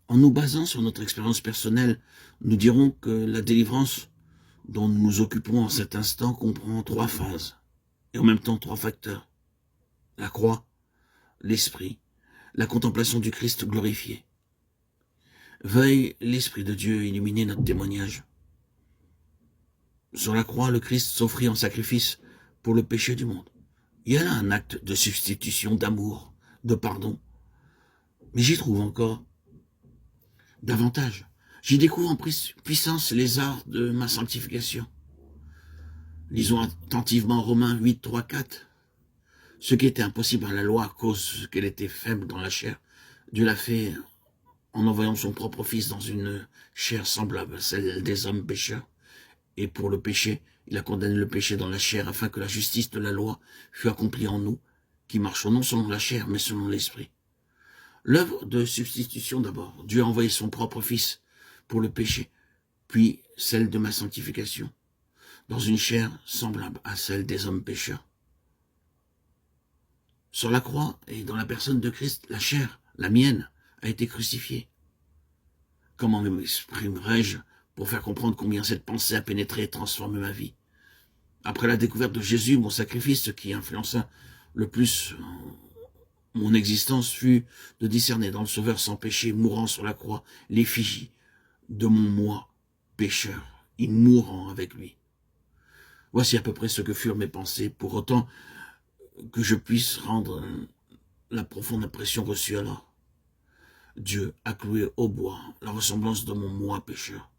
En nous basant sur notre expérience personnelle, nous dirons que la délivrance dont nous nous occupons en cet instant comprend 3 phases, et en même temps 3 facteurs. La croix, l'esprit, la contemplation du Christ glorifié. Veuille l'Esprit de Dieu illuminer notre témoignage. Sur la croix, le Christ s'offrit en sacrifice pour le péché du monde. Il y a là un acte de substitution, d'amour, de pardon. Mais j'y trouve encore davantage. J'y découvre en puissance les arts de ma sanctification. Lisons attentivement Romains 8, 3, 4. Ce qui était impossible à la loi à cause qu'elle était faible dans la chair, Dieu l'a fait en envoyant son propre Fils dans une chair semblable à celle des hommes pécheurs. Et pour le péché, il a condamné le péché dans la chair afin que la justice de la loi fût accomplie en nous, qui marchons non selon la chair, mais selon l'esprit. L'œuvre de substitution d'abord. Dieu a envoyé son propre Fils pour le péché, puis celle de ma sanctification, dans une chair semblable à celle des hommes pécheurs. Sur la croix et dans la personne de Christ, la chair, la mienne, a été crucifiée. Comment m'exprimerais-je pour faire comprendre combien cette pensée a pénétré et transformé ma vie? Après la découverte de Jésus, mon sacrifice, ce qui influença le plus mon existence fut de discerner dans le Sauveur sans péché, mourant sur la croix, l'effigie de mon moi pécheur, et mourant avec lui. Voici à peu près ce que furent mes pensées, pour autant que je puisse rendre la profonde impression reçue alors. Dieu a cloué au bois la ressemblance de mon moi pécheur.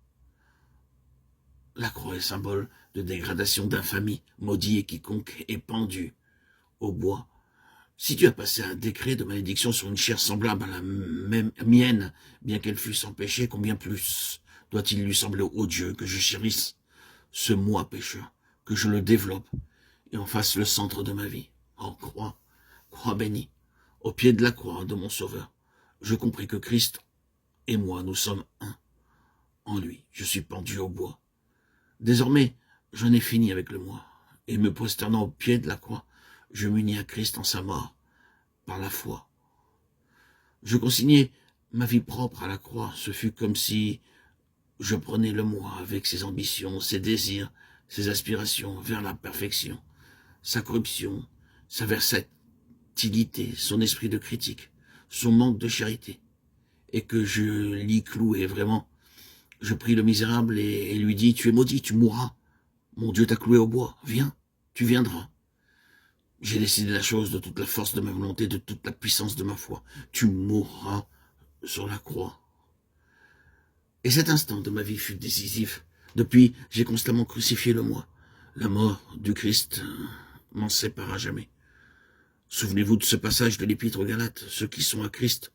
La croix est symbole de dégradation, d'infamie, maudit et quiconque est pendu au bois. Si Dieu a passé un décret de malédiction sur une chair semblable à la mienne, bien qu'elle fût sans péché, combien plus doit-il lui sembler ô Dieu que je chérisse ce moi pécheur, que je le développe et en fasse le centre de ma vie. Oh, croix bénie, au pied de la croix de mon Sauveur, je compris que Christ et moi, nous sommes un. En lui, je suis pendu au bois. Désormais, j'en ai fini avec le moi, et me prosternant au pied de la croix, je m'unis à Christ en sa mort, par la foi. Je consignai ma vie propre à la croix, ce fut comme si je prenais le moi avec ses ambitions, ses désirs, ses aspirations vers la perfection, sa corruption, sa versatilité, son esprit de critique, son manque de charité, et que je l'y clouais vraiment. Je pris le misérable et lui dis, tu es maudit, tu mourras. Mon Dieu t'a cloué au bois, viens, tu viendras. J'ai décidé la chose de toute la force de ma volonté, de toute la puissance de ma foi. Tu mourras sur la croix. Et cet instant de ma vie fut décisif. Depuis, j'ai constamment crucifié le moi. La mort du Christ m'en sépare à jamais. Souvenez-vous de ce passage de l'Épître aux Galates. Ceux qui sont à Christ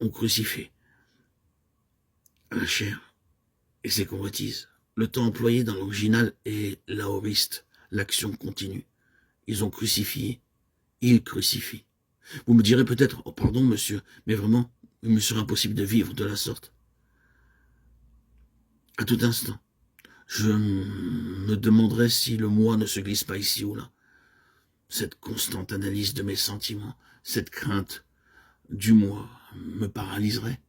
ont crucifié la chair et ses convoitises. Le temps employé dans l'original est l'aoriste, l'action continue. Ils ont crucifié, ils crucifient. Vous me direz peut-être, oh pardon monsieur, mais vraiment, il me serait impossible de vivre de la sorte. À tout instant, je me demanderais si le moi ne se glisse pas ici ou là. Cette constante analyse de mes sentiments, cette crainte du moi me paralyserait.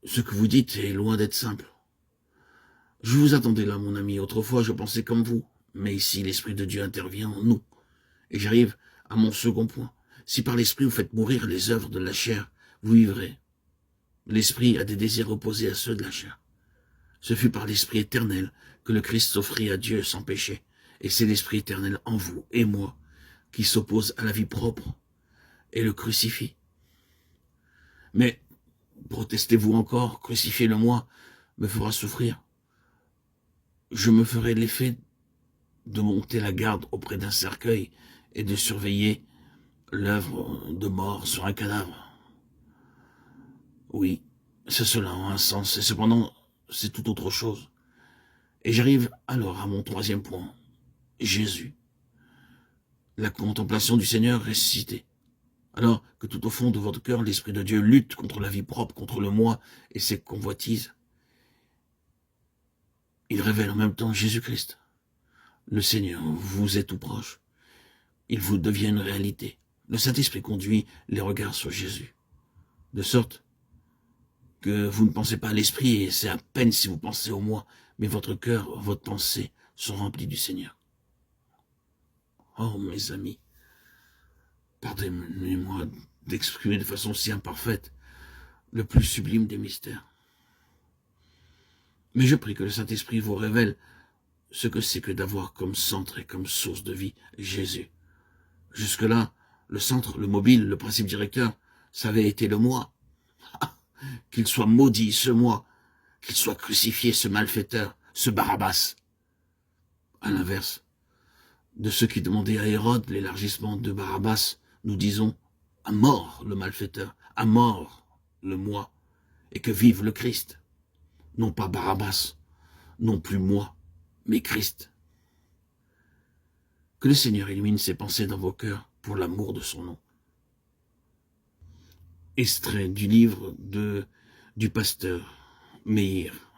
Ce que vous dites est loin d'être simple. Je vous attendais là, mon ami. Autrefois, je pensais comme vous. Mais ici, l'Esprit de Dieu intervient en nous. Et j'arrive à mon second point. Si par l'Esprit vous faites mourir les œuvres de la chair, vous vivrez. L'Esprit a des désirs opposés à ceux de la chair. Ce fut par l'Esprit éternel que le Christ s'offrit à Dieu sans péché. Et c'est l'Esprit éternel en vous et moi qui s'oppose à la vie propre et le crucifie. Mais protestez-vous encore, crucifier le moi me fera souffrir. Je me ferai l'effet de monter la garde auprès d'un cercueil et de surveiller l'œuvre de mort sur un cadavre. Oui, c'est cela a un sens, et cependant, c'est tout autre chose. Et j'arrive alors à mon troisième point, Jésus. La contemplation du Seigneur ressuscité. Alors que tout au fond de votre cœur, l'Esprit de Dieu lutte contre la vie propre, contre le moi et ses convoitises, il révèle en même temps Jésus-Christ. Le Seigneur vous est tout proche. Il vous devient une réalité. Le Saint-Esprit conduit les regards sur Jésus. de sorte que vous ne pensez pas à l'esprit, et c'est à peine si vous pensez au moi, mais votre cœur, votre pensée sont remplis du Seigneur. Oh, mes amis, pardonnez-moi d'exprimer de façon si imparfaite le plus sublime des mystères. Mais je prie que le Saint-Esprit vous révèle ce que c'est que d'avoir comme centre et comme source de vie Jésus. Jusque-là, le centre, le mobile, le principe directeur, ça avait été le moi. Qu'il soit maudit, ce moi, qu'il soit crucifié, ce malfaiteur, ce Barabbas. À l'inverse de ceux qui demandaient à Hérode l'élargissement de Barabbas, nous disons à mort le malfaiteur, à mort le moi, et que vive le Christ. Non pas Barabbas, non plus moi, mais Christ. Que le Seigneur illumine ses pensées dans vos cœurs pour l'amour de son nom. Extrait du livre du pasteur Meir.